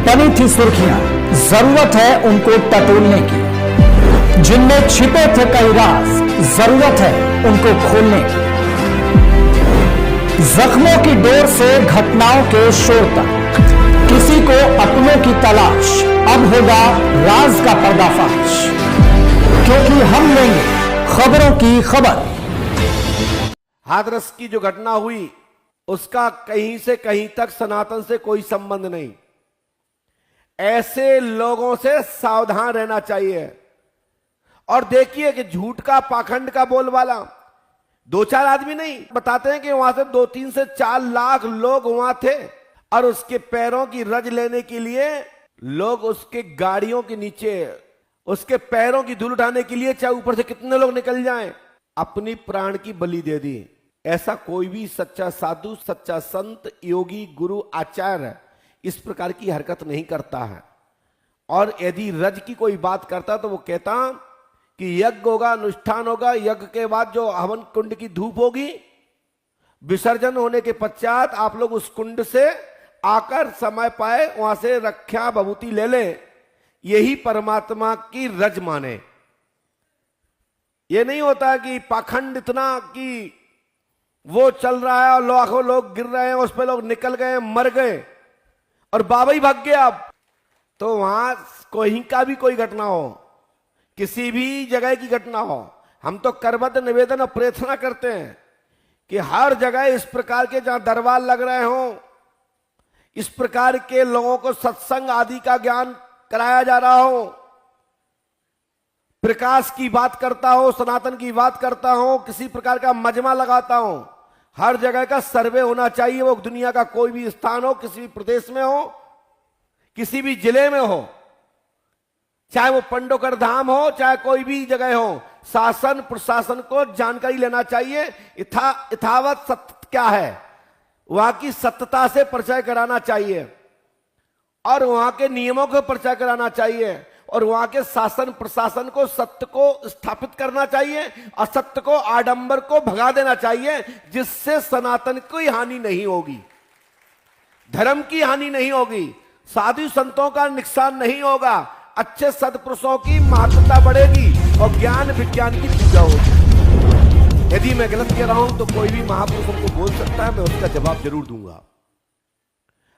बनी थी सुर्खियां, जरूरत है उनको टटोलने की। जिनमें छिपे थे कई राज, जरूरत है उनको खोलने की। जख्मों की डोर से घटनाओं के शोर तक, किसी को अपनों की तलाश, अब होगा राज का पर्दाफाश। क्योंकि हम लेंगे खबरों की खबर। हाथरस की जो घटना हुई उसका कहीं से कहीं तक सनातन से कोई संबंध नहीं। ऐसे लोगों से सावधान रहना चाहिए। और देखिए कि झूठ का, पाखंड का बोलबाला, दो चार आदमी नहीं, बताते हैं कि वहां से 2-3 से 4 लाख लोग वहां थे और उसके पैरों की रज लेने के लिए लोग उसके गाड़ियों के नीचे, उसके पैरों की धूल उठाने के लिए चाहे ऊपर से कितने लोग निकल जाएं, अपनी प्राण की बलि दे दी। ऐसा कोई भी सच्चा साधु, सच्चा संत, योगी, गुरु, आचार्य इस प्रकार की हरकत नहीं करता है। और यदि रज की कोई बात करता तो वो कहता कि यज्ञ होगा, अनुष्ठान होगा, यज्ञ के बाद जो हवन कुंड की धूप होगी, विसर्जन होने के पश्चात आप लोग उस कुंड से आकर समय पाए वहां से रक्षा भभूति ले ले, यही परमात्मा की रज माने। ये नहीं होता कि पाखंड इतना कि वो चल रहा है और लाखों लोग गिर रहे हैं, उस पे लोग निकल गए, मर गए और बाबा ही भाग गया। अब तो वहां कहीं का भी कोई घटना हो, किसी भी जगह की घटना हो, हम तो करबद्ध निवेदन और प्रार्थना करते हैं कि हर जगह इस प्रकार के जहां दरबार लग रहे हों, इस प्रकार के लोगों को सत्संग आदि का ज्ञान कराया जा रहा हो, प्रकाश की बात करता हो, सनातन की बात करता हो, किसी प्रकार का मजमा लगाता हो, हर जगह का सर्वे होना चाहिए। वो दुनिया का कोई भी स्थान हो, किसी भी प्रदेश में हो, किसी भी जिले में हो, चाहे वो पंडोकर धाम हो, चाहे कोई भी जगह हो, शासन प्रशासन को जानकारी लेना चाहिए। यथावत सत्य क्या है, वहां की सत्यता से परिचय कराना चाहिए और वहां के नियमों को परिचय कराना चाहिए और वहां के शासन प्रशासन को सत्य को स्थापित करना चाहिए, असत्य को, आडंबर को भगा देना चाहिए, जिससे सनातन की हानि नहीं होगी, धर्म की हानि नहीं होगी, साधु संतों का नुकसान नहीं होगा, अच्छे सदपुरुषों की महत्ता बढ़ेगी और ज्ञान विज्ञान की पूजा होगी। यदि मैं गलत कह रहा हूं तो कोई भी महापुरुषों को बोल सकता है, मैं उसका जवाब जरूर दूंगा।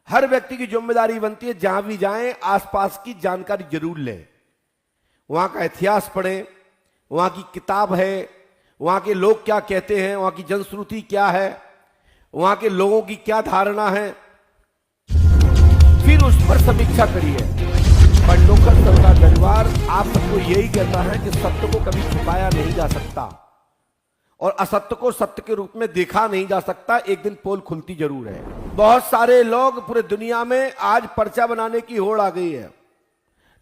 हर व्यक्ति की जिम्मेदारी बनती है जहां भी जाएं आसपास की जानकारी जरूर लें, वहां का इतिहास पढ़ें, वहां की किताब है, वहां के लोग क्या कहते हैं, वहां की जनश्रुति क्या है, वहां के लोगों की क्या धारणा है, फिर उस पर समीक्षा करिए। पंडोकर सर का दरबार आप सबको यही कहता है कि सत्य को कभी छुपाया नहीं जा सकता और असत्य को सत्य के रूप में देखा नहीं जा सकता, एक दिन पोल खुलती जरूर है। बहुत सारे लोग पूरे दुनिया में आज पर्चा बनाने की होड़ आ गई है,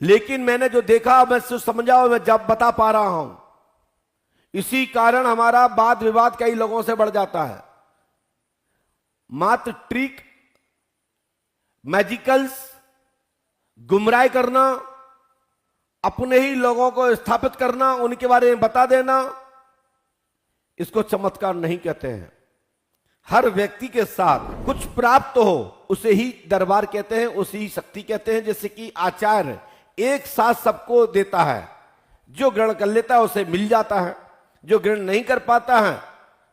लेकिन मैंने जो देखा, मैं जो समझा और मैं जब बता पा रहा हूं, इसी कारण हमारा वाद विवाद कई लोगों से बढ़ जाता है। मात्र ट्रिक, मैजिकल्स, गुमराह करना, अपने ही लोगों को स्थापित करना, उनके बारे में बता देना, इसको चमत्कार नहीं कहते हैं। हर व्यक्ति के साथ कुछ प्राप्त हो उसे ही दरबार कहते हैं, उसे ही शक्ति कहते हैं। जैसे कि आचार्य एक साथ सबको देता है, जो ग्रहण कर लेता है उसे मिल जाता है, जो ग्रहण नहीं कर पाता है,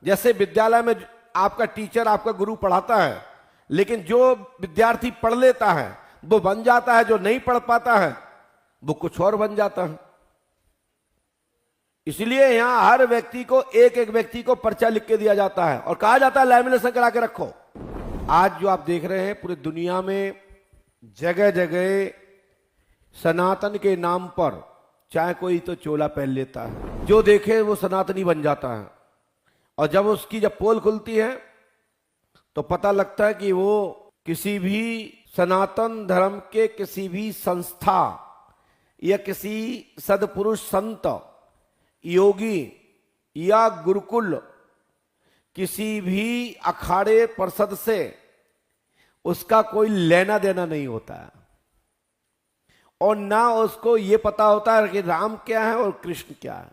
जैसे विद्यालय में आपका टीचर, आपका गुरु पढ़ाता है, लेकिन जो विद्यार्थी पढ़ लेता है वो बन जाता है, जो नहीं पढ़ पाता है वो कुछ और बन जाता है। इसलिए यहां हर व्यक्ति को, एक एक व्यक्ति को पर्चा लिख के दिया जाता है और कहा जाता है लैमिनेशन करा के रखो। आज जो आप देख रहे हैं पूरी दुनिया में जगह जगह सनातन के नाम पर, चाहे कोई तो चोला पहन लेता है, जो देखे वो सनातनी बन जाता है, और जब उसकी जब पोल खुलती है तो पता लगता है कि वो किसी भी सनातन धर्म के किसी भी संस्था या किसी सदपुरुष, संत, योगी या गुरुकुल, किसी भी अखाड़े परिषद से उसका कोई लेना देना नहीं होता है और ना उसको ये पता होता है कि राम क्या है और कृष्ण क्या है।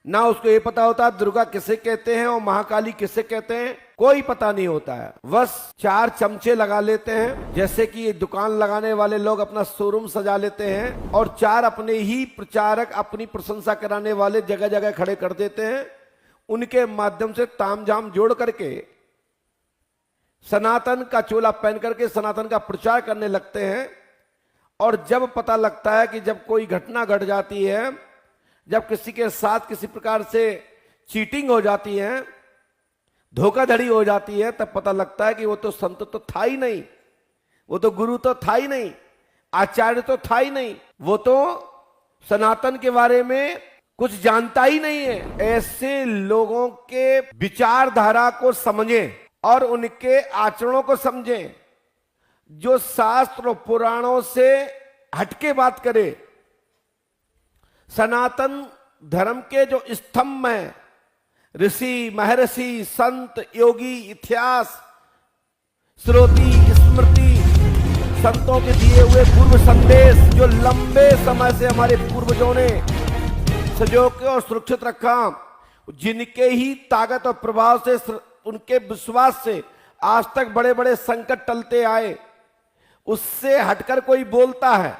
ना उसको ये पता होता दुर्गा किसे कहते हैं और महाकाली किसे कहते हैं, कोई पता नहीं होता है। बस 4 चमचे लगा लेते हैं, जैसे कि ये दुकान लगाने वाले लोग अपना शोरूम सजा लेते हैं, और 4 अपने ही प्रचारक, अपनी प्रशंसा कराने वाले जगह जगह खड़े कर देते हैं। उनके माध्यम से तामझाम जोड़ करके सनातन का चोला पहन करके सनातन का प्रचार करने लगते हैं। और जब पता लगता है कि जब कोई घटना घट जाती है, जब किसी के साथ किसी प्रकार से चीटिंग हो जाती है, धोखाधड़ी हो जाती है, तब पता लगता है कि वो तो संत तो था ही नहीं, वो तो गुरु तो था ही नहीं, आचार्य तो था ही नहीं, वो तो सनातन के बारे में कुछ जानता ही नहीं है। ऐसे लोगों के विचारधारा को समझें और उनके आचरणों को समझें, जो शास्त्र और पुराणों से हटके बात करे। सनातन धर्म के जो स्तंभ हैं, ऋषि, महर्षि, संत, योगी, इतिहास, श्रुति, स्मृति, संतों के दिए हुए पूर्व संदेश, जो लंबे समय से हमारे पूर्वजों ने सजो के और सुरक्षित रखा, जिनके ही ताकत और प्रभाव से, उनके विश्वास से आज तक बड़े बड़े संकट टलते आए, उससे हटकर कोई बोलता है,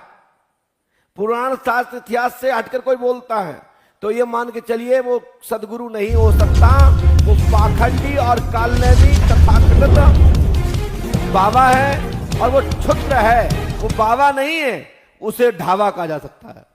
पुराण शास्त्र इतिहास से हटकर कोई बोलता है, तो ये मान के चलिए वो सदगुरु नहीं हो सकता, वो पाखंडी और कालनेमी तथाकथित बाबा है, और वो क्षुद्र है, वो बाबा नहीं है, उसे ढाबा कहा जा सकता है।